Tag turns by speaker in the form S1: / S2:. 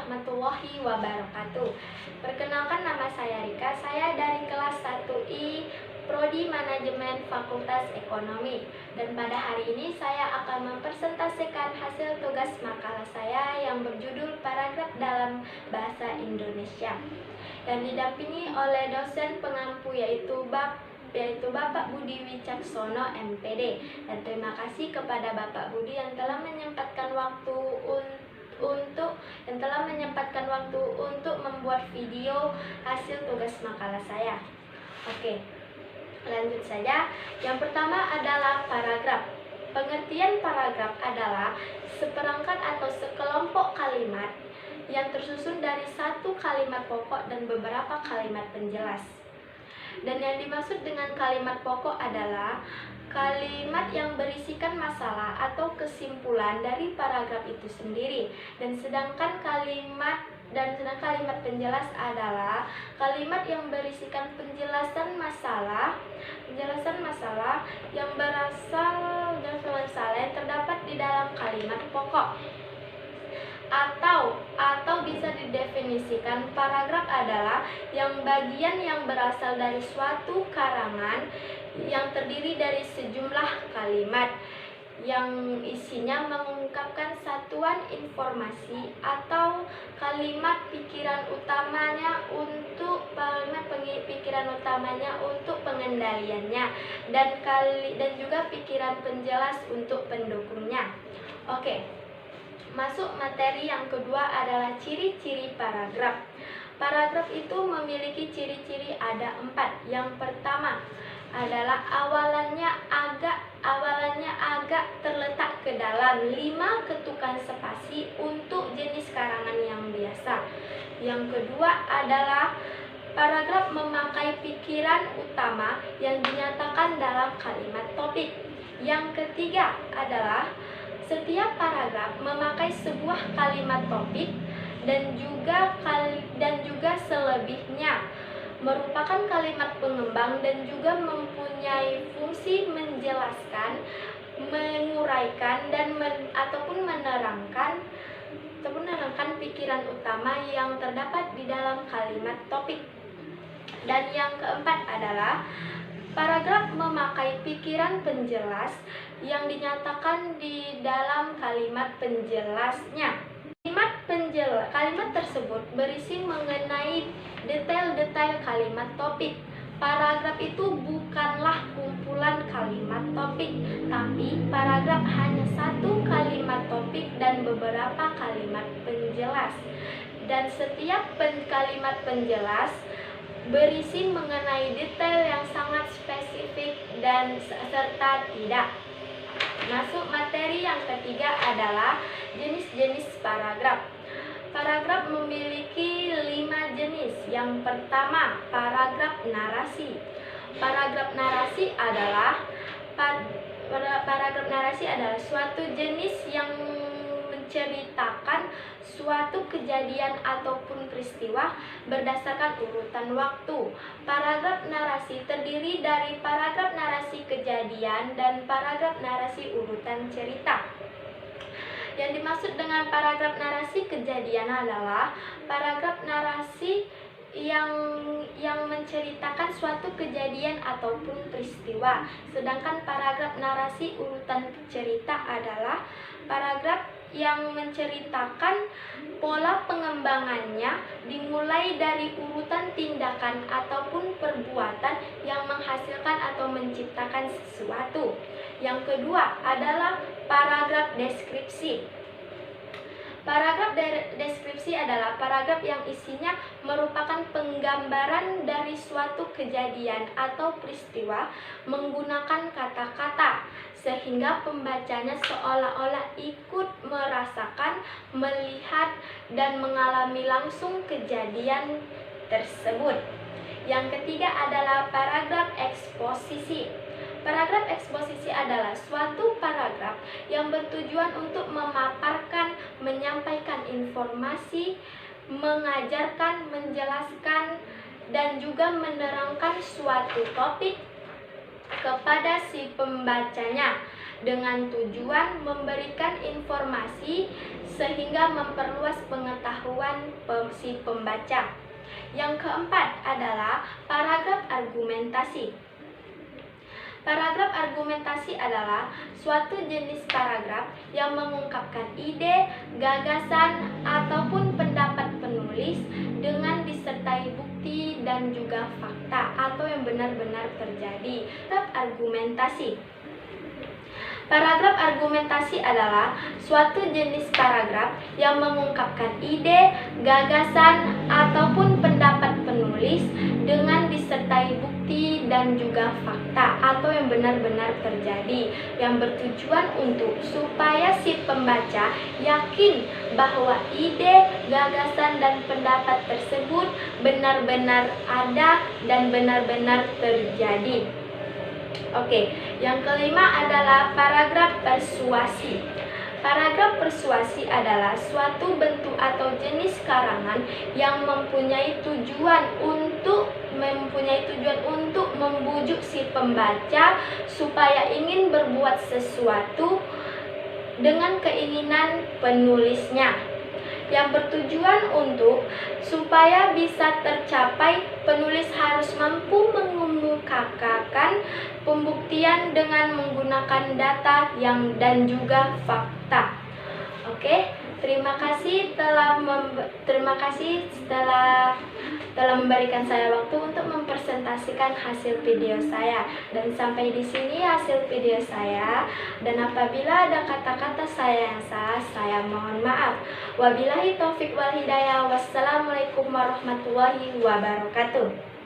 S1: warahmatullahi wabarakatuh. Perkenalkan, nama saya Rika, saya dari kelas 1I Prodi Manajemen Fakultas Ekonomi. Dan pada hari ini saya akan mempresentasikan hasil tugas makalah saya yang berjudul Paragraf dalam Bahasa Indonesia, yang didampingi oleh dosen pengampu yaitu Bapak Budi Wicaksono MPD. Dan terima kasih kepada Bapak Budi yang telah menyempatkan waktu untuk membuat video hasil tugas makalah saya. Oke, lanjut saja. Yang pertama adalah paragraf. Pengertian paragraf adalah seperangkat atau sekelompok kalimat yang tersusun dari satu kalimat pokok dan beberapa kalimat penjelas. Dan yang dimaksud dengan kalimat pokok adalah kalimat yang berisikan masalah atau kesimpulan dari paragraf itu sendiri. Dan sedangkan kalimat penjelas adalah kalimat yang berisikan penjelasan masalah yang berasal dari masalah yang terdapat di dalam kalimat pokok. Atau bisa didefinisikan paragraf adalah bagian yang berasal dari suatu karangan yang terdiri dari sejumlah kalimat yang isinya mengungkapkan satuan informasi atau kalimat pikiran utamanya untuk pengendaliannya dan juga pikiran penjelas untuk pendukungnya. Oke. Masuk materi yang kedua adalah ciri-ciri paragraf. Paragraf itu memiliki ciri-ciri ada 4. Yang pertama adalah awalannya agak terletak ke dalam 5 ketukan spasi untuk jenis karangan yang biasa. Yang kedua adalah paragraf memakai pikiran utama yang dinyatakan dalam kalimat topik. Yang ketiga adalah setiap paragraf memakai sebuah kalimat topik dan juga selebihnya merupakan kalimat pengembang dan juga mempunyai fungsi menjelaskan, menguraikan ataupun menerangkan pikiran utama yang terdapat di dalam kalimat topik. Dan yang keempat adalah paragraf memakai pikiran penjelas yang dinyatakan di dalam kalimat penjelasnya. Kalimat tersebut berisi mengenai detail-detail kalimat topik. Paragraf itu bukanlah kumpulan kalimat topik, tapi paragraf hanya satu kalimat topik dan beberapa kalimat penjelas. Dan setiap kalimat penjelas berisi mengenai detail yang sangat spesifik dan serta tidak. Masuk materi yang ketiga adalah jenis-jenis paragraf. Paragraf memiliki 5 jenis. Yang pertama, paragraf narasi. Paragraf narasi adalah suatu jenis yang menceritakan suatu kejadian ataupun peristiwa berdasarkan urutan waktu. Paragraf narasi terdiri dari paragraf narasi kejadian dan paragraf narasi urutan cerita. Yang dimaksud dengan paragraf narasi kejadian adalah paragraf narasi yang menceritakan suatu kejadian ataupun peristiwa. Sedangkan paragraf narasi urutan cerita adalah paragraf yang menceritakan pola pengembangannya dimulai dari urutan tindakan ataupun perbuatan yang menghasilkan atau menciptakan sesuatu. Yang kedua adalah paragraf deskripsi. Paragraf deskripsi adalah paragraf yang isinya merupakan penggambaran dari suatu kejadian atau peristiwa menggunakan kata-kata, sehingga pembacanya seolah-olah ikut merasakan, melihat, dan mengalami langsung kejadian tersebut. Yang ketiga adalah paragraf eksposisi. Paragraf eksposisi adalah suatu paragraf yang bertujuan untuk memaparkan, menyampaikan informasi, mengajarkan, menjelaskan, dan juga menerangkan suatu topik kepada si pembacanya. dengan tujuan memberikan informasi sehingga memperluas pengetahuan si pembaca. Yang keempat adalah paragraf argumentasi. Paragraf argumentasi adalah suatu jenis paragraf yang mengungkapkan ide, gagasan, ataupun pendapat penulis dengan disertai bukti dan juga fakta atau yang benar-benar terjadi. Paragraf argumentasi. Paragraf argumentasi adalah suatu jenis paragraf yang mengungkapkan ide, gagasan, ataupun pendapat penulis dengan disertai bukti dan juga fakta atau yang benar-benar terjadi, yang bertujuan untuk supaya si pembaca yakin bahwa ide, gagasan, dan pendapat tersebut benar-benar ada dan benar-benar terjadi. Oke, yang kelima adalah paragraf persuasi. Paragraf persuasi adalah suatu bentuk atau jenis karangan yang mempunyai tujuan untuk membujuk si pembaca supaya ingin berbuat sesuatu dengan keinginan penulisnya, yang bertujuan untuk supaya bisa tercapai, penulis harus mampu mengemukakan pembuktian dengan menggunakan data dan juga fakta. Oke, terima kasih telah memberikan saya waktu untuk mempresentasikan hasil video saya. Dan sampai di sini hasil video saya. Dan apabila ada kata-kata saya yang salah, saya mohon maaf. Wabillahi taufik wal hidayah. Wassalamualaikum warahmatullahi wabarakatuh.